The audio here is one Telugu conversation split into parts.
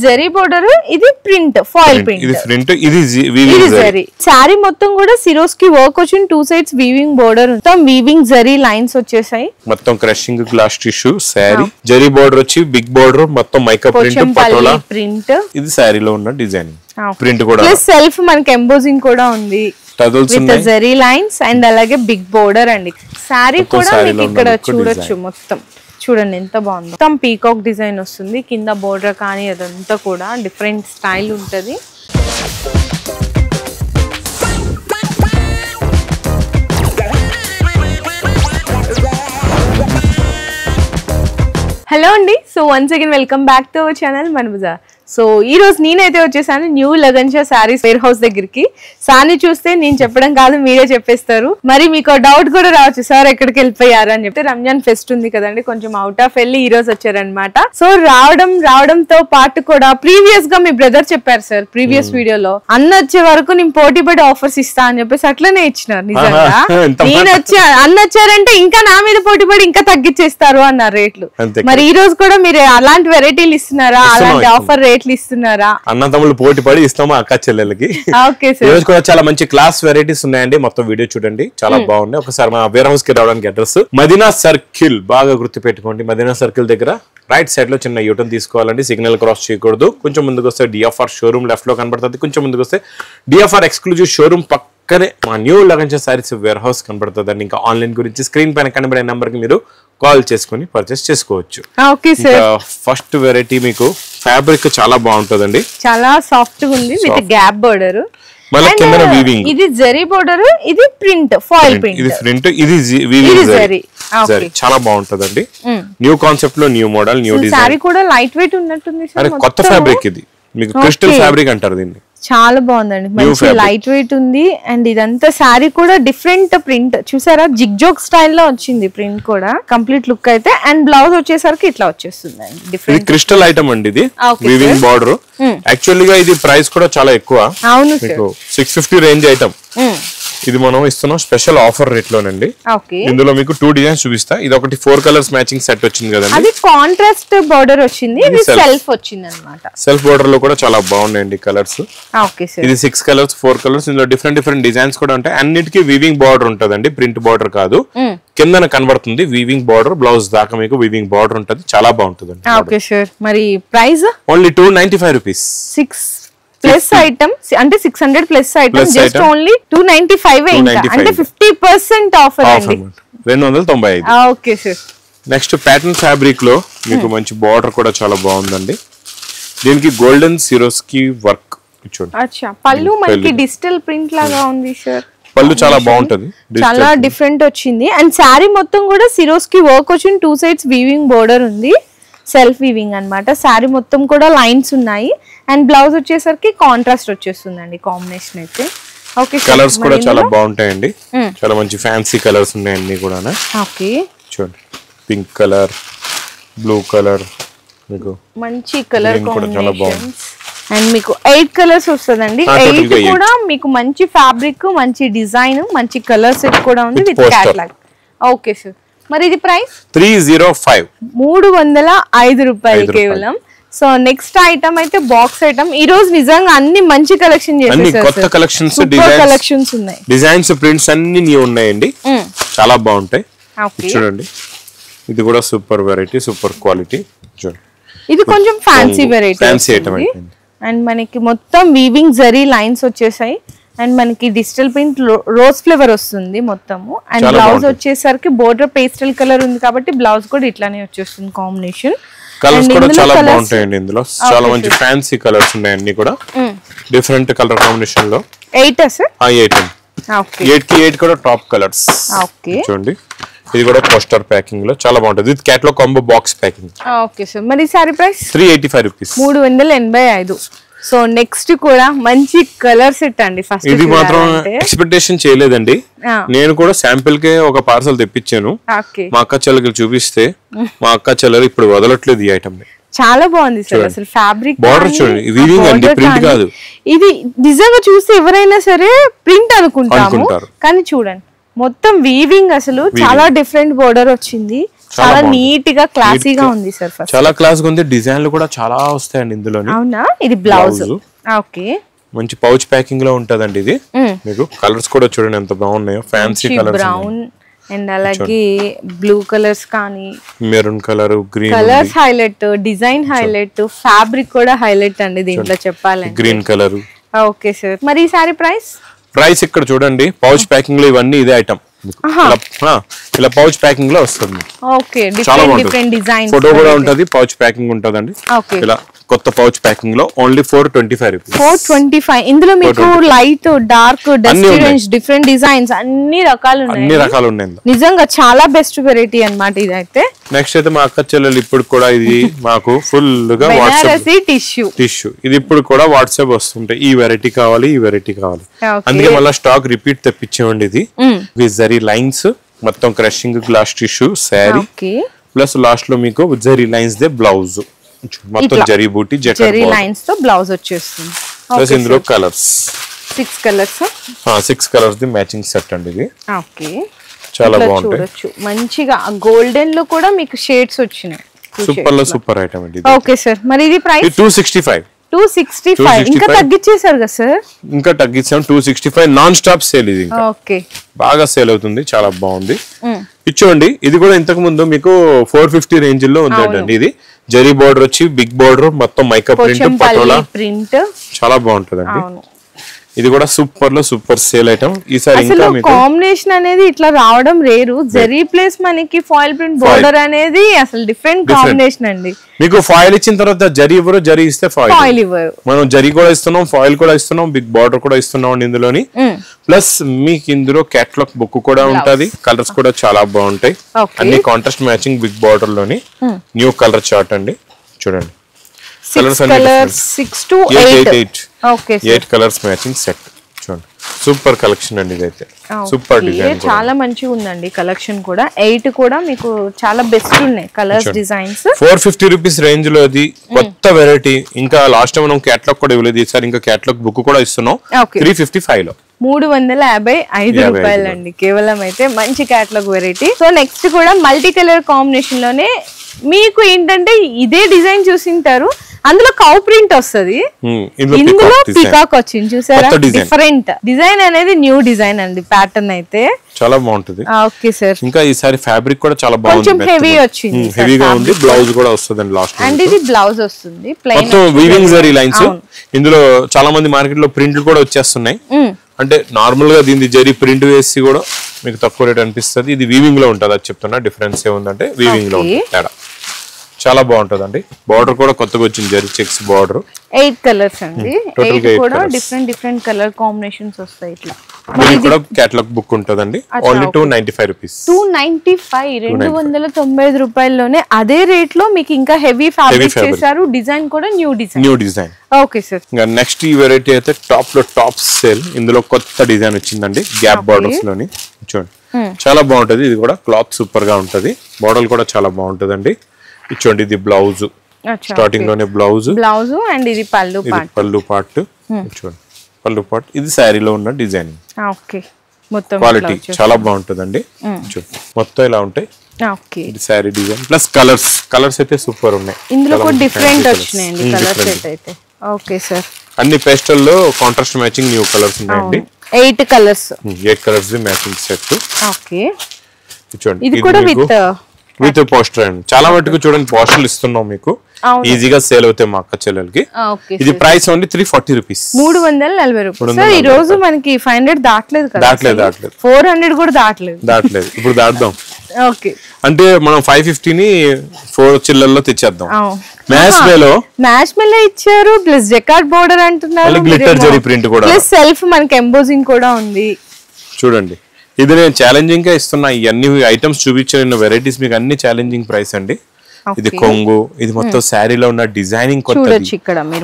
జరీ బోర్డర్, ఇది ప్రింట్ ఫాయిల్ ప్రింట్, ఇది ప్రింట్, ఇది వీవింగ్ జరీ. సారీ మొత్తం కూడా సిరోస్ కి వర్క్ వచ్చిన 2 sides వీవింగ్ బోర్డర్, మొత్తం వీవింగ్ జరీ లైన్స్ వచ్చేసాయి. మొత్తం crushing glass tissue sorry, zari border వచ్చి బిగ్ బోర్డర్, మొత్తం మైకా ప్రింట్, పటోలా ప్రింట్. ఇది సారీలో ఉన్న డిజైన్ ప్రింట్ కూడా ప్లస్ సెల్ఫ్ మనకి ఎంబోజింగ్ కూడా ఉంది విత్ జరీ లైన్స్ అండ్ అలాగే బిగ్ బోర్డర్ అండి. సారీ కూడా మీకు ఇక్కడ చూడొచ్చు, మొత్తం చూడండి ఎంత బాగుంది. మొత్తం పీకాక్ డిజైన్ వస్తుంది, కింద బోర్డర్ కానీ అదంతా కూడా డిఫరెంట్ స్టైల్ ఉంటది. హలో అండి, so once again welcome back to our channel Mana Bazaar. So ఈ రోజు నేనైతే వచ్చేసాను new Lagansha saris warehouse దగ్గరికి. సారీ చూస్తే నేను చెప్పడం కాదు, మీరే చెప్పేస్తారు. మరి మీకు డౌట్ కూడా రావచ్చు, సార్ ఎక్కడికి వెళ్ళిపోయారు అని చెప్తే రంజాన్ ఫెస్ట్ ఉంది కదండి, కొంచెం అవుట్ ఆఫ్ వెళ్ళి ఈ రోజు వచ్చారనమాట. సో రావడంతో పాటు కూడా ప్రీవియస్ గా మీ బ్రదర్ చెప్పారు సార్ ప్రీవియస్ వీడియోలో, అన్న వచ్చే వరకు నేను పోటీ పడి ఆఫర్స్ ఇస్తా అని చెప్పేసి అట్లనే ఇచ్చినారు. నిజంగా నేను అన్న వచ్చారంటే ఇంకా నా మీద పోటీ పడి ఇంకా తగ్గించేస్తారు అన్నారు రేట్లు. మరి ఈ రోజు కూడా మీరు అలాంటి వెరైటీలు ఇస్తున్నారా, అలాంటి ఆఫర్ రేట్లు ఇస్తున్నారా? అన్న తమ్ముళ్ళు పోటీ పడి ఇస్తాము అక్క చెల్లెలకి. ఈ రోజు కూడా చాలా మంచి క్లాస్ వెరైటీస్ ఉన్నాయండి, మొత్తం వీడియో చూడండి, చాలా బాగున్నాయి. ఒకసారి మా వేర్ హౌస్ కి రావడానికి అడ్రస్ మదీనా సర్కిల్, బాగా గుర్తు పెట్టుకోండి. మదీనా సర్కిల్ దగ్గర రైట్ సైడ్ లో చిన్న యూటర్న్ తీసుకోవాలండి, సిగ్నల్ క్రాస్ చేయకూడదు. కొంచెం ముందుకు వస్తే డిఎఫ్ఆర్ షోరూమ్ లెఫ్ట్ లో కనబడుతుంది, కొంచెం ముందుకు వస్తే డిఎఫ్ఆర్ ఎక్స్క్లూజివ్ షోరూమ్ పక్కనే మా new Lagansha saris warehouse కనబడుతుంది అండి. ఇంకా ఆన్లైన్ గురించి స్క్రీన్ పైన కనబడే నెంబర్ కి మీరు కాల్ చేసుకుని పర్చేస్ చేసుకోవచ్చు. ఫస్ట్ వెరైటీ మీకు ఫ్యాబ్రిక్ చాలా బాగుంటదండి, చాలా సాఫ్ట్ గా ఉంది విత్ గ్యాప్ బోర్డర్, మళ్ళీ కింద వీవింగ్. ఇది జరీ బోర్డర్, ఇది ప్రింట్ ఫాయిల్ ప్రింట్, ఇది ప్రింట్, ఇది వీవింగ్ జరీ. చాలా బాగుంటదండి, న్యూ కాన్సెప్ట్ లో new model, new design. Sorry కూడా లైట్ వెయిట్ ఉన్నట్టుంది సార్, కొత్త ఫ్యాబ్రిక్ ఇది, మీకు క్రిస్టల్ ఫ్యాబ్రిక్ అంటారు దీన్ని. చాలా బాగుందండి, మంచి లైట్ వెయిట్ ఉంది. అండ్ ఇదంతా శారీ కూడా డిఫరెంట్ ప్రింట్ చూసారా, జిగ్ జోక్ స్టైల్లో వచ్చింది ప్రింట్ కూడా, కంప్లీట్ లుక్ అయితే. అండ్ బ్లౌజ్ వచ్చేసరికి ఇట్లా వచ్చేస్తుంది అండి, డిఫరెంట్ క్రిస్టల్ ఐటమ్ అండి ఇది, వీవింగ్ బార్డర్. యాక్చువల్లీ గా ఇది ప్రైస్ కూడా చాలా ఎక్కువ, అవును, 650 రేంజ్ ఐటమ్. ఇది మనం ఇస్తున్నాం స్పెషల్ ఆఫర్ రేట్ లోనండి. ఇందులో మీకు 2 డిజైన్స్ చూపిస్తా. ఇది ఒకటి 4 కలర్స్ మ్యాచింగ్ సెట్ వచ్చింది కదండి, అది కాంట్రాస్ట్ బోర్డర్ వచ్చింది, ఇది సెల్ఫ్ వచ్చింది అన్నమాట. సెల్ఫ్ బోర్డర్ లో కూడా చాలా బాగున్నాయండి కలర్స్. ఇది 6 కలర్స్ 4 కలర్స్, ఇందులో డిఫరెంట్ డిజైన్స్ కూడా ఉంటాయి. అన్నిటికీ వీవింగ్ బార్డర్ ఉంటదండి, ప్రింట్ బార్డర్ కాదు. కిందన కనబడుతుంది వీవింగ్ బార్డర్, బ్లౌజ్ దాకా మీకు వీవింగ్ బార్డర్ ఉంటది, చాలా బాగుంటుంది. ఓకే సార్, మరి price only 295 rupees. 6 plus item అంటే 600 ప్లస్ ఐటమ్, జస్ట్ ఓన్లీ 295 అంటే 50% ఆఫర్ అండి, 295. Okay sir. Next pattern fabric లో మీకు మంచి బార్డర్ కూడా చాలా బాగుందండి, దీనికి గోల్డెన్ సిరోస్కి వర్క్ చూడండి. అచ్చా, పళ్ళు మనకి డిజిటల్ ప్రింట్ లాగా ఉంది సార్, పళ్ళు చాలా బాగుంటది, చాలా డిఫరెంట్ వచ్చింది. అండ్ శారీ మొత్తం కూడా సిరోస్కి వర్క్ వచ్చిన 2 sides వీవింగ్ బోర్డర్ ఉంది, సెల్ఫ్ వీవింగ్ అన్నమాట. శారీ మొత్తం కూడా లైన్స్ ఉన్నాయి. అండ్ బ్లౌజ్ వచ్చేసరికి కాంట్రాస్ట్ వచ్చేస్తుందండి, కాంబినేషన్ అయితే. ఓకే, కలర్స్ కూడా చాలా బాగుంటాయండి, చాలా మంచి ఫ్యాన్సీ కలర్స్ ఉన్నాయి అన్ని కూడా. ఓకే చూడండి, పింక్ కలర్, బ్లూ కలర్, మీకు మంచి కలర్ కాంబినేషన్స్. అండ్ మీకు 8 కలర్స్ వస్తుందండి, 8 కూడా మీకు మంచి ఫ్యాబ్రిక్, మంచి డిజైన్, మంచి కలర్ సెట్ కూడా ఉంది విత్ క్యాటలాగ్. ఓకే సార్, మరి ఇది ప్రైస్ 305 305 రూపాయలు కేవలం. సో నెక్స్ట్ ఐటమ్ అయితే బాక్స్ ఐటమ్. ఈ రోజు నిజంగా అన్ని మంచి కలెక్షన్ చేశారు, కొత్త కలెక్షన్స్, కలెక్షన్స్ ఉన్నాయి, డిజైన్స్, ప్రింట్స్ అన్ని న్యూ ఉన్నాయండి, చాలా బాగుంటాయి. చూడండి, ఇది కూడా సూపర్ వెరైటీ, సూపర్ క్వాలిటీ. చూడండి, ఇది కొంచెం fancy variety, fancy item. And మనకి మొత్తం వీవింగ్ జరీ లైన్స్ వచ్చేసాయి. అండ్ మనకి డిజిటల్ ప్రింట్ రోజ్ ఫ్లేవర్ వస్తుంది మొత్తము. అండ్ బ్లౌజ్ వచ్చేసరికి బోర్డర్ పేస్టల్ కలర్ ఉంది కాబట్టి బ్లౌజ్ కూడా ఇట్లానే వచ్చేస్తుంది కాంబినేషన్. కలర్స్ కూడా చాలా బాగుంటాయండి, ఇందులో చాలా మంచి ఫ్యాన్సీ కలర్స్ ఉన్నాయి అన్ని కూడా, డిఫరెంట్ కలర్ కాంబినేషన్ లో. 8 సార్, 8 కి 8 కూడా టాప్ కలర్స్. చూడండి, ఇది కూడా పోస్టర్ ప్యాకింగ్ లో చాలా బాగుంటుంది, ఇది catalogue combo box packing. Okay sir, మరి sari price 385 rupees, 385. So next కూడా మంచి కలర్ సెట్ అండి. ఫస్ట్ ఇది మాత్రం ఎక్స్పెక్టేషన్ చేయలేదండి, నేను కూడా శాంపిల్ కే ఒక పార్సల్ తెప్పించాను, మా అక్క చెల్లెకి చూపిస్తే మా అక్క చెల్లెలు ఇప్పుడు వదలట్లేదు ఈ ఐటమ్. చాలా బాగుంది సార్, అసలు ఫ్యాబ్రిక్ బార్డర్ చూడండి, వీవింగ్ అండి, ప్రింట్ కాదు. ఇది నిజంగా చూస్తే ఎవరైనా సరే ప్రింట్ అనుకుంటాము, కానీ చూడండి మొత్తం వీవింగ్, అసలు చాలా డిఫరెంట్ బోర్డర్ వచ్చింది. చాలా నీట్ గా క్లాసీగా ఉంది సార్. ఫస్ట్ చాలా క్లాస్ గా ఉంది. డిజైన్లు కూడా చాలా వస్తాయండి ఇందులోని. అవునా? ఇది బ్లౌజ్. ఓకే, మంచి పౌచ్ ప్యాకింగ్ లో ఉంటదండి ఇది. మీకు కలర్స్ కూడా చూడండి ఎంత బాగున్నాయో. ఫ్యాన్సీ కలర్స్, బ్రౌన్ అండ్ అలాగే బ్లూ కలర్స్ కానీ maroon colour, green colours highlight, design highlight, fabric కూడా హైలైట్ అండి దీంట్లో చెప్పాలంటే. Green colour. ఓకే సార్, మరి ఈ సారీ ప్రైస్ ఇక్కడ చూడండి. పౌచ్ ప్యాకింగ్ లో ఇవన్నీ ఇదే ఐటమ్. ఇలా పౌచ్ ప్యాకింగ్ లో వస్తుంది. ఓకే, డిఫరెంట్ డిజైన్స్, ఫోటో కూడా ఉంటది, పౌచ్ ప్యాకింగ్ ఉంటదండి. ఇలా కొత్త పౌచ్ ప్యాకింగ్ లో ఓన్లీ 425 రూపీస్. 425. ఇందులో మీకు light, dark, dusty range, different designs అన్ని రకాలు ఉన్నాయి. నిజంగా చాలా బెస్ట్ వెరైటీ అన్నమాట ఇదైతే. నెక్స్ట్ అయితే మా అక్క చెల్లెలు ఇప్పుడు కూడా ఇది మాకు ఫుల్ గా వాట్సాప్ టిష్యూ ఇది ఇప్పుడు కూడా వాట్సాప్ వస్తుంటాయి. ఈ వెరైటీ కావాలి, ఈ వెరైటీ కావాలి. అందుకే మళ్ళీ స్టాక్ రిపీట్ తెప్పించేవండి. ఇది జరీ లైన్స్ మొత్తం crushing glass tissue sari plus last లో మీకు జరీ లైన్స్ దే బ్లౌజ్ మొత్తం జరీ బూటీ జరీ లైన్స్ తో బ్లౌజ్ వచ్చేస్తుంది. ప్లస్ ఇందులో కలర్స్ 6 కలర్స్. 6 కలర్స్ ది మ్యాచింగ్ సెట్ అండి ఇది. ఓకే, చాలా బాగుంటాయి. మంచిగా గోల్డెన్ లో కూడా మీకు షేడ్స్ వచ్చినాయి. సూపర్ లో సూపర్ ఐటమ్ అండి. ఓకే సార్, మరి ఇది ప్రైస్ 265. ఇంకా తగ్గించేశారు కదా సార్? ఇంకా తగ్గించాం. 265 నాన్ స్టాప్ సేల్ ఇది. ఓకే, బాగా సేల్ అవుతుంది, చాలా బాగుంది. ఇచ్చోండి. ఇది కూడా ఇంతకు ముందు మీకు 450 రేంజ్ లో ఉందండి. ఇది జరీ బోర్డర్ వచ్చి బిగ్ బోర్డర్ మొత్తం మైకా ప్రింట్, పటోలా ప్రింట్ చాలా బాగుంటదండి. ఇది కూడా సూపర్ లో సూపర్ సేల్ ఐటమ్. ఈసారి ఇంకా మీకు కాంబినేషన్ అనేది ఇట్లా రావడం రేరు. జరీ ప్లేస్ మనకి ఫాయిల్ ప్రింట్ బోర్డర్ అనేది అసలు డిఫరెంట్ కాంబినేషన్ అండి. మీకు ఫాయిల్ ఇచ్చిన తర్వాత జరీ ఇవ్వరు, జరీ ఇస్తే ఫాయిల్ ఇవ్వరు. మనం జరీ కూడా ఇస్తున్నాం, ఫాయిల్ కూడా ఇస్తున్నాం, బిగ్ బార్డర్ కూడా ఇస్తున్నాం అండి ఇందులోని. ప్లస్ మీకు ఇందులో క్యాటలాగ్ బుక్ కూడా ఉంటది. కలర్స్ కూడా చాలా బాగుంటాయి. అన్ని కాంట్రాస్ట్ మ్యాచింగ్ బిగ్ బార్డర్ లోని న్యూ కలర్ చార్ట్ అండి. చూడండి, colours 6 to 8. Okay, 8 colours matching set. చూడండి, సూపర్ కలెక్షన్ అండి ఇదైతే. సూపర్ డిజైన్, చాలా మంచిగా ఉందండి కలెక్షన్ కూడా. 8 కూడా మీకు చాలా బెస్ట్ ఉన్నాయి కలర్స్, డిజైన్స్. 450 రూపీస్ రేంజ్ లో అది కొత్త వెరైటీ. ఇంకా లాస్ట్ టైం మనం క్యాటలాగ్ కూడా ఇవ్వలేదు, ఈసారి ఇంకా క్యాటలాగ్ బుక్ కూడా ఇస్తున్నాం 355 లో. 355 రూపాయలండి కేవలం. అయితే మంచి క్యాటలాగ్ వెరైటీ. సో నెక్స్ట్ కూడా మల్టీ కలర్ కాంబినేషన్ లోనే మీకు ఏంటంటే ఇదే డిజైన్ చూసింటారు, అందులో కౌ ప్రింట్ వస్తుంది, ఇందులో పీకాక్ వచ్చింది. చూసారా, డిఫరెంట్ డిజైన్ అనేది న్యూ డిజైన్ అండి. ప్యాటర్న్ అయితే చాలా బాగుంటుంది. ఓకే సార్, ఇంకా ఈసారి ఫ్యాబ్రిక్ కూడా చాలా బాగుంది, కొంచెం హెవీ వచ్చింది, హెవీగా ఉంది. బ్లౌజ్ కూడా వస్తుంది లాస్ట్, అండ్ ఇది బ్లౌజ్ వస్తుంది ప్లెయిన్ వీవింగ్ జరీ లైన్స్. ఇందులో చాలా మంది మార్కెట్ లో ప్రింట్లు కూడా వచ్చేస్తున్నాయి. అంటే నార్మల్ గా దీన్ని జరీ ప్రింట్ వేసి కూడా మీకు తక్కువ రేట్ అనిపిస్తుంది. ఇది వీవింగ్ లో ఉంటుంది, అది చెప్తున్నా. డిఫరెన్స్ ఏముందంటే వీవింగ్ లో ఉంటుంది తేడా. చాలా బాగుంటదండి. బార్డర్ కూడా కొత్తగా వచ్చింది, జరీ చెక్స్ బార్డర్. 8 కలర్స్ అండి. 8 కూడా డిఫరెంట్ కలర్ కాంబినేషన్స్ వస్తాయి ఇట్లా. మరి కూడా కేటలాగ్ బుక్ ఉంటదండి. Only 295 rupees. 295, 295 రూపాయల్లోనే అదే రేట్ లో మీకు ఇంకా హెవీ ఫ్యాబ్రిక్ చేశారు. డిజైన్ కూడా న్యూ డిజైన్. ఓకే సార్, ఇంకా నెక్స్ట్ ఈ వెరైటీ అయితే టాప్ లో టాప్ సేల్. ఇందులో కొత్త డిజైన్ వచ్చిందండి, గ్యాప్ బార్డర్స్ లోని. చూడండి, చాలా బాగుంటది. ఇది కూడా క్లాత్ సూపర్ గా ఉంటది. బార్డర్ కూడా చాలా బాగుంటదండి. ఇచ్చోండి, ఇది బ్లౌజ్, స్టార్టింగ్ లోనే బ్లౌజ్ అండ్ ఇది పళ్ళు పార్ట్. చూడండి, పళ్ళు పార్ట్. ఇది శారీలో ఉన్న డిజైన్. క్వాలిటీ చాలా బాగుంటదండి. మొత్తం ఇలా ఉంటాయి. ఇది శారీ డిజైన్ ప్లస్ కలర్స్ అయితే సూపర్ ఉన్నాయి. ఇందులో కూడా డిఫరెంట్ వచ్చినాయండి కలర్స్ అయితే. ఓకే సార్, అన్ని పేస్టల్ లో కాంట్రాస్ట్ మ్యాచింగ్ న్యూ కలర్స్ ఉన్నాయండి. 8 కలర్స్ మ్యాచింగ్ సెట్. ఓకే, చూడండి, ఇది కూడా విత్ పోస్టర్ అండి. చాలా మటుకు చూడండి పోస్టర్లు ఇస్తున్నాం మీకు, ఈజీగా సేల్ అవుతాయి మా అక్క చెల్లెలకి. ఇది ప్రైస్ ఓన్లీ 340 రూపీస్. 340 రూపాయలు. ఈ రోజు మనకి 500 దాటలేదు కదా? దాటలేదు. 400 కూడా దాటలేదు. ఇప్పుడు దాటుదాం. ఓకే, అంటే మనం 550 ని 4 చిల్లల్లో తెచ్చేద్దాం. మ్యాచ్ మేలో ఇచ్చారు, ప్లస్ జకార్డ్ బోర్డర్ అంటున్నారు, గ్లిటర్ జరీ ప్రింట్ కూడా, ప్లస్ సెల్ఫ్ మనకి ఎంబోజింగ్ కూడా ఉంది. చూడండి, ఇది నేను ఛాలెంజింగ్ గా ఇస్తున్నా. ఈ అన్ని ఐటమ్స్ చూపించిన వెరైటీస్ మీకు అన్ని ఛాలెంజింగ్ ప్రైస్ అండి. ఇది కొంగు, ఇది మొత్తం శారీలో ఉన్న డిజైనింగ్ కొత్తది,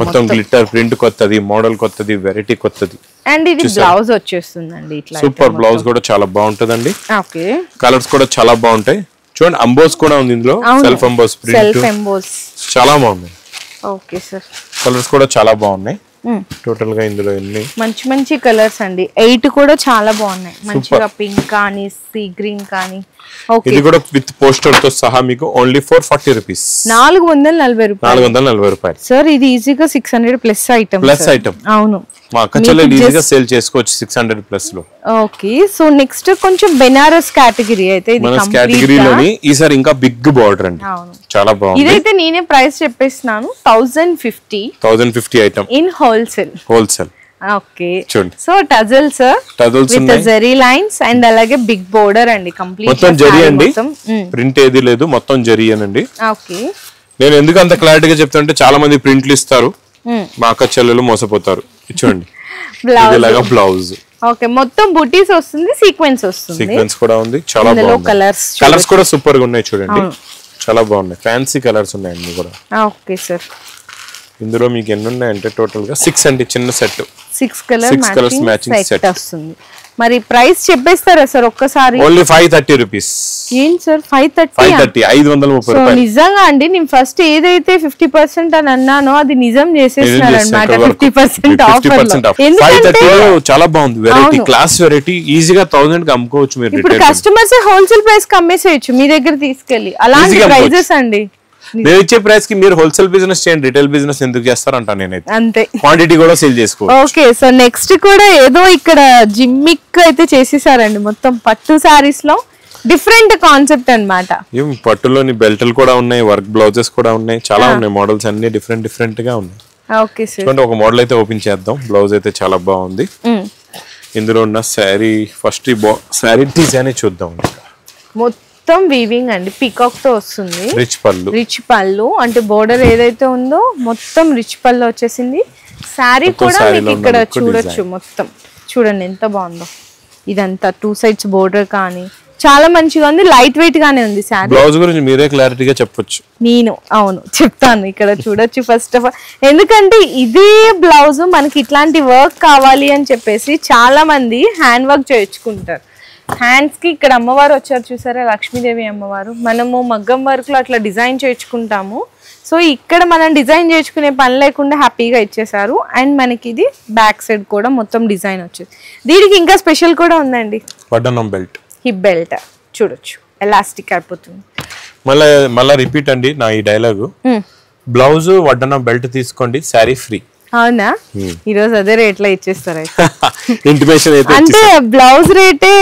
మొత్తం గ్లిటర్ ప్రింట్ కొత్తది, మోడల్ కొత్తది, వెరైటీ కొత్తది. అండ్ ఇది బ్లౌజ్ వచ్చేస్తుందండి. సూపర్ బ్లౌజ్ కూడా చాలా బాగుంటదండి. కలర్స్ కూడా చాలా బాగుంటాయి. చూడండి, అంబోస్ కూడా ఉంది ఇందులో, సెల్ఫ్ అంబోస్ ప్రింట్ చాలా బాగుంది. ఓకే సార్, కలర్స్ కూడా చాలా బాగున్నాయి. టోటల్ గా ఇందులో ఎన్ని మంచి కలర్స్ అండి. 8 కూడా చాలా బాగున్నాయి. మంచిగా పింక్ కానీ, సీ గ్రీన్ కానీ, ఇది కూడా విత్ పోస్టర్ తో సహా మీకు ఓన్లీ 440 రూపీస్. 440 రూపాయలు. 440 రూపాయలు సార్. ఇది ఈజీగా 600 ప్లస్ ఐటమ్. అవును, మా అక్క చెల్లెలు ఈజీగా సేల్ చేసుకోవచ్చు 600 ప్లస్ లో. ఓకే. సో నెక్స్ట్ కొంచెం బెనారస్ కేటగిరీ అయితే ఇది బెనారస్ కేటగిరీలోని ఈసారి ఇంకా బిగ్ బార్డర్ అండి, చాలా బాగుంది. ఇదైతే నేనే ప్రైస్ చెప్పేస్తున్నాను 1050 item in wholesale. Okay. So tassels with zari lines and అలాగే బిగ్ బోర్డర్ అండి, కంప్లీట్ మొత్తం జరీ అండి, ప్రింట్ ఏది లేదు, మొత్తం జరీ అనండి. ఓకే. నేను ఎందుకు అంత క్లారిటీగా చెప్తానంటే చాలా మంది ప్రింట్లు ఇస్తారు, మా అక్క చెల్లెలు మోసపోతారు. చూడండి బ్లౌజ్. ఓకే. మొత్తం బూటీస్ వస్తుంది, సీక్వెన్స్ కూడా ఉంది, చాలా బాగుంది. కలర్స్ కూడా సూపర్ గా ఉన్నాయి చూడండి, చాలా బాగున్నాయి, ఫ్యాన్సీ కలర్స్ ఉన్నాయండి కూడా. Okay sir. ఇందులో మీకు ఎన్ని ఉన్నాయంటే టోటల్ గా 6 అండి, చిన్న సెట్ 6 కలర్స్ మ్యాచింగ్ సెట్ వస్తుంది. మరి ప్రైస్ చెప్పేస్తారా సార్ ఒక్కసారి? Only 530 rupees. ఏం సార్ 530? 530 రూపాయలు. నిజంగా అండి, నేను ఫస్ట్ ఏదైతే 50% అని అన్నానో అది నిజం చేసేస్తున్నారు అన్నమాట. 50% ఆఫర్. ఎందుకంటే చాలా బాగుంది, వెరైటీ, క్లాస్ వెరైటీ, ఈజీగా 1000 కి అమ్ముకోవచ్చు మీరు. ఇప్పుడు కస్టమర్స్ హోల్సేల్ ప్రైస్ కి అమ్మేసేయచ్చు మీ దగ్గర తీసుకెళ్లి, అలాంటి ప్రైజెస్ అండి. నేను ఇచ్చే ప్రైస్ కి మీరు హోల్సేల్ బిజినెస్ చేయండి, రిటైల్ బిజినెస్ ఎందుకు చేస్తారంట నేనైతే. అంతే, క్వాంటిటీ కూడా సేల్ చేసుకోవచ్చు. ఓకే. సో నెక్స్ట్ కూడా ఏదో ఇక్కడ జిమ్మిక్ అయితే చేసేసారండి, మొత్తం పట్టు సారీస్ లో డిఫరెంట్ కాన్సెప్ట్ అన్నమాట. ఏం పట్టులోని బెల్ట్లు కూడా ఉన్నాయి, వర్క్ బ్లౌజెస్ కూడా ఉన్నాయి, చాలా ఉన్నాయి మోడల్స్, అన్ని డిఫరెంట్ గా ఉన్నాయి. Okay sir. ఒక మోడల్ అయితే ఓపెన్ చేద్దాం. బ్లౌజ్ అయితే చాలా బాగుంది. ఇందులో ఉన్న శారీ ఫస్ట్ శారీ డిజైన్ చూద్దాం. మొత్తం వీవింగ్ అండి, పీకాక్ తో వస్తుంది, రిచ్ పళ్ళు అంటే బోర్డర్ ఏదైతే ఉందో మొత్తం రిచ్ పళ్ళు వచ్చేసింది. శారీ కూడా మీకు ఇక్కడ చూడొచ్చు, మొత్తం చూడండి ఎంత బాగుందో. ఇదంతా 2 sides బోర్డర్ కానీ చాలా మంచిగా ఉంది, లైట్ వెయిట్ గానే ఉంది శారీ. బ్లౌజ్ గురించి మీరే క్లారిటీగా చెప్పొచ్చు. అవును చెప్తాను. ఇక్కడ చూడొచ్చు ఫస్ట్ ఆఫ్ ఆల్, ఎందుకంటే ఇదే బ్లౌజ్ మనకి ఇట్లాంటి వర్క్ కావాలి అని చెప్పేసి చాలా మంది హ్యాండ్ వర్క్ చేయించుకుంటారు. హ్యాండ్స్ కి ఇక్కడ అమ్మవారు వచ్చారు చూసారా, లక్ష్మీదేవి అమ్మవారు. మనము మగ్గం వర్క్ లో అట్లా డిజైన్ చేయించుకుంటాము. సో ఇక్కడ మనం డిజైన్ చేయించుకునే పని లేకుండా హ్యాపీగా ఇచ్చేసారు. అండ్ మనకి ఇది బ్యాక్ సైడ్ కూడా మొత్తం డిజైన్ వచ్చేది. దీనికి ఇంకా స్పెషల్ కూడా ఉందండి, వడ్డానం బెల్ట్, హిప్ బెల్ట్ చూడొచ్చు, ఎలాస్టిక్ అయిపోతుంది. మళ్ళా రిపీట్ అండి నా ఈ డైలాగు, బ్లౌజ్ వడ్డానం బెల్ట్ తీసుకోండి, శారీ ఫ్రీ. అవునా? ఈరోజు అదే రేట్ లో ఇచ్చేస్తారు అంటే బ్లౌజ్ రేటే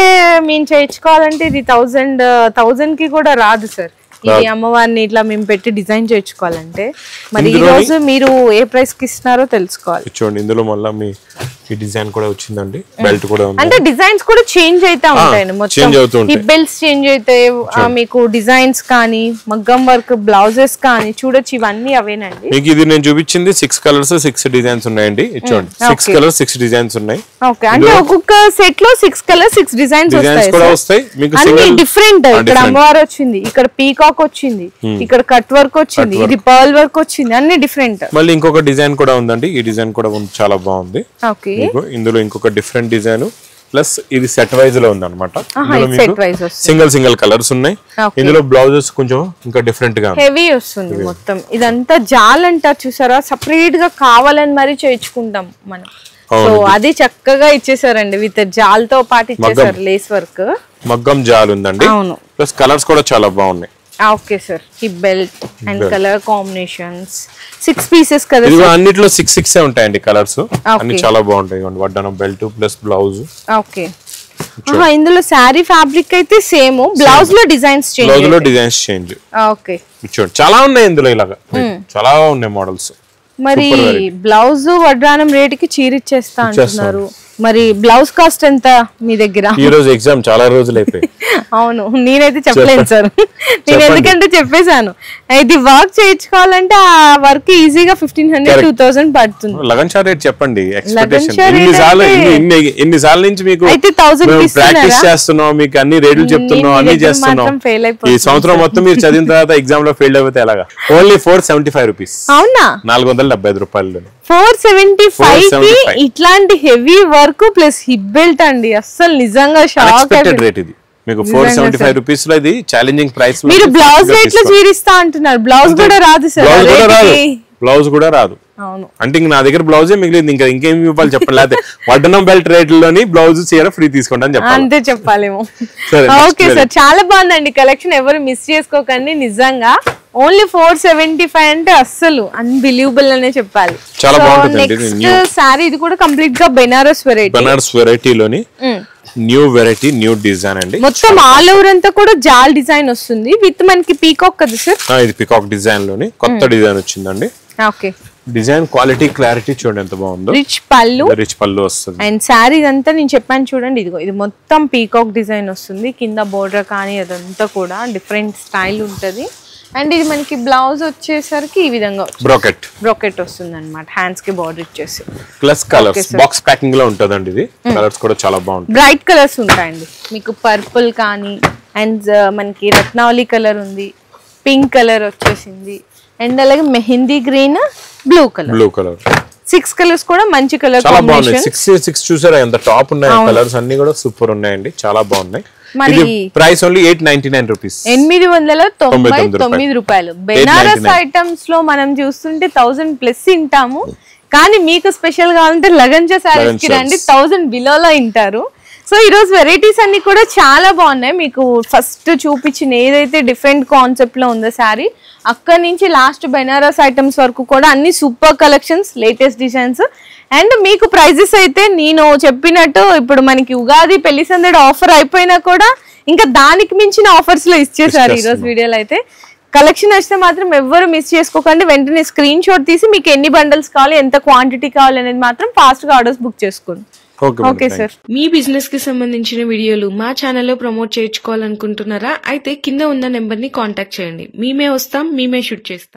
మేము చేయించుకోవాలంటే ఇది 1000 కి కూడా రాదు సార్. ఇది అమ్మవారిని ఇట్లా మేము పెట్టి డిజైన్ చేయించుకోవాలంటే మరి ఈ రోజు మీరు ఏ ప్రైస్ కి ఇస్తున్నారో తెలుసుకోవాలి. చూడండి ఇందులో మళ్ళీ మీ ఈ డిజైన్ కూడా వచ్చిందండి, బెల్ట్ కూడా ఉంది. అంటే డిజైన్స్ కూడా చేంజ్ అవుతా ఉంటాయండి, మొత్తం హిప్ బెల్ట్స్ చేంజ్ అవుతాయి, మీకు డిజైన్స్ కానీ మగ్గం వర్క్ బ్లౌజెస్ కానీ చూడొచ్చు, ఇవన్నీ అవేనండి. మీకు ఇది నేను చూపించింది 6 కలర్స్ 6 డిజైన్స్ ఉన్నాయండి. చూడండి 6 కలర్స్ 6 డిజైన్స్ ఉన్నాయి. ఓకే, అంటే ఒక్కొక్క సెట్ లో 6 కలర్స్ 6 డిజైన్స్ వస్తాయి. మీకు అన్ని డిఫరెంట్. ఇక్కడ అమ్మవారు వచ్చింది, ఇక్కడ పీకాక్ వచ్చింది, ఇక్కడ కట్ వర్క్ వచ్చింది, ఇది పర్ల్ వర్క్ వచ్చింది, అన్ని డిఫరెంట్. మళ్ళీ ఇంకొక డిజైన్ కూడా ఉందండి, ఈ డిజైన్ కూడా చాలా బాగుంది. ఇందులో ఇంకొక డిఫరెంట్ డిజైన్ ప్లస్ ఇది సెట్ వైజ్ లో ఉంది అనమాట. సింగిల్ కలర్స్ ఉన్నాయి. ఇందులో బ్లౌజెస్ కొంచెం ఇంకా డిఫరెంట్ గా హెవీ వస్తుంది. మొత్తం ఇదంతా జాల్ అంటారు చూసారా, సపరేట్ గా కావాలని మరి చేయించుకుంటాం మనం. సో అది చక్కగా ఇచ్చేసారండి, విత్ జాల్ తో పాటు ఇచ్చేసారు, లేస్ వర్క్ మగ్గం జాల్ ఉందండి. ప్లస్ కలర్స్ కూడా చాలా బాగున్నాయి. Okay sir, hip belt and colour combinations 6 pieces కదా. ఇది అన్నిట్లో 6 ఉంటాయండి కలర్స్, అన్ని చాలా బాగుంటాయి. వడ్డానం బెల్ట్ ప్లస్ బ్లౌజ్. ఓకే, ఇందులో శారీ ఫ్యాబ్రిక్ అయితే సేమ్, బ్లౌజ్ లో డిజైన్స్ చేంజ్. ఓకే, చూడండి చాలా ఉన్నాయి ఇందులో, ఇలాగా చాలా ఉన్నాయి మోడల్స్. మరి బ్లౌజ్ వడ్డానం రేట్ కి చీర ఇచ్చేస్తా అంటున్నారు, మరి బ్లౌజ్ కాస్ట్ ఎంత మీ దగ్గర? ఈ రోజు ఎగ్జామ్ చాలా రోజులు అయిపోయి. అవును, నేనైతే చెప్పలేను సార్, నేను ఎందుకంటే చెప్పేశాను, ఇది వర్క్ చేయించుకోవాలంటే ఆ వర్క్ ఈజీగా 1500-2000 పడుతుంది. లగన్ షా రేట్ చెప్పండి, ఎన్నిసార్లు నుంచి మీకు అయితే 1000 ప్రాక్టీస్ చేస్తున్నాం, మీకు అన్ని రేట్లు చెప్తున్నాం, అన్ని చేస్తున్నాం. ఈ సంవత్సరం మొత్తం మీరు చదివిన తర్వాత ఎగ్జామ్ లో ఫెయిల్ అయిపోతే ఎలాగా? Only 475 rupees. అవునా? 475 రూపాయలు. 475 కి ఇట్లాంటి heavy work plus hip belt అండి, అస్సలు నిజంగా షాక్ రేట్ ఇది. మీకు 475 రూపీస్ లో ఇది ఛాలెంజింగ్ ప్రైస్. మీరు బ్లౌజ్ రేట్ లో చీరిస్తా అంటున్నారు, బ్లౌజ్ కూడా రాదు సార్. బ్లౌజ్ కూడా రాదు. అవును, అంటే ఇంక నా దగ్గర బ్లౌజే మిగిలింది, ఇంకా ఇంకేం ఇవ్వాలి చెప్పండి. లేకపోతే వడ్డనం బెల్ట్ రేట్లలోని బ్లౌజ్ చీర ఫ్రీ తీసుకోండి అని చెప్పాలి. అంతే చెప్పాలేమో. ఓకే సార్, చాలా బాగుందండి కలెక్షన్, ఎవరు మిస్ చేసుకోకండి. నిజంగా ఓన్లీ 475 అంటే అస్సలు అన్బిలీవబుల్ అనే చెప్పాలి. చాలా బాగుంటుంది. నెక్స్ట్ సారీ ఇది కూడా కంప్లీట్ గా బెనారస్ వెరైటీలోని న్యూ వెరైటీ, న్యూ డిజైన్ అండి. మొత్తం ఆల్ ఓవర్ అంతా కూడా జాల్ డిజైన్ వస్తుంది విత్ మనకి పీకాక్ కదా సార్. ఇది పీకాక్ డిజైన్ లోని కొత్త డిజైన్ వచ్చిందండి. ఓకే, డిజైన్ క్వాలిటీ క్లారిటీ చూడండి ఎంత బాగుందో. రిచ్ పళ్ళు వస్తుంది. అండ్ సారీ ఇదంతా నేను చెప్పాను చూడండి, ఇదిగో ఇది మొత్తం పీకాక్ డిజైన్ వస్తుంది. కింద బోర్డర్ కానీ అదంతా కూడా డిఫరెంట్ స్టైల్ ఉంటది. అండ్ ఇది మనకి బ్లౌజ్ వచ్చేసరికి ఈ విధంగా బ్రోకెట్ వస్తుంది అనమాట. హ్యాండ్స్ కి బార్డర్ ఇచ్చేసి ప్లస్ కలర్స్ బాక్స్ ప్యాకింగ్ లో ఉంటదండి. ఇది కలర్స్ కూడా చాలా బాగుంటాయి, బ్రైట్ కలర్స్ ఉంటాయండి మీకు. పర్పుల్ కానీ అండ్ మనకి రత్నావళి కలర్ ఉంది, పింక్ కలర్ వచ్చేసింది, అండ్ అలాగే mehndi green, blue colour 6 colours కూడా మంచి కలర్ కాంబినేషన్. 6 చూసారా ఎంత టాప్ ఉన్నాయి కలర్స్, అన్ని కూడా సూపర్ ఉన్నాయండి, చాలా బాగున్నాయి. ప్రైస్ ఓన్లీ 899 రూపీస్, 899 రూపాయలు. బెనారస్ ఐటమ్స్ లో మనం చూస్తుంటే 1000 ప్లస్ తింటాము, కానీ మీకు స్పెషల్ గా ఉంటే లగంజా సారీస్ కి రండి, 1000 బిలోలో తింటారు. సో ఈ రోజు వెరైటీస్ అన్ని కూడా చాలా బాగున్నాయి. మీకు ఫస్ట్ చూపించిన ఏదైతే డిఫరెంట్ కాన్సెప్ట్ లో ఉందో సారీ, అక్కడి నుంచి లాస్ట్ బెనారస్ ఐటమ్స్ వరకు కూడా అన్ని super collections, latest designs. And మీకు ప్రైజెస్ అయితే నేను చెప్పినట్టు ఇప్పుడు మనకి ఉగాది పెళ్లి సందడి ఆఫర్ అయిపోయినా కూడా ఇంకా దానికి మించిన ఆఫర్స్ లో ఇచ్చేసారు ఈ రోజు వీడియోలో. అయితే కలెక్షన్ నచ్చితే మాత్రం ఎవ్వరు మిస్ చేసుకోకండి. వెంటనే స్క్రీన్ షాట్ తీసి మీకు ఎన్ని బండల్స్ కావాలి, ఎంత క్వాంటిటీ కావాలి అనేది మాత్రం ఫాస్ట్ గా ఆర్డర్స్ బుక్ చేసుకోండి. ఓకే సార్, మీ బిజినెస్ కి సంబంధించిన వీడియోలు మా ఛానల్లో ప్రమోట్ చేయించుకోవాలనుకుంటున్నారా? అయితే కింద ఉన్న నెంబర్ ని కాంటాక్ట్ చేయండి, మేమే వస్తాం, మేమే షూట్ చేస్తాం.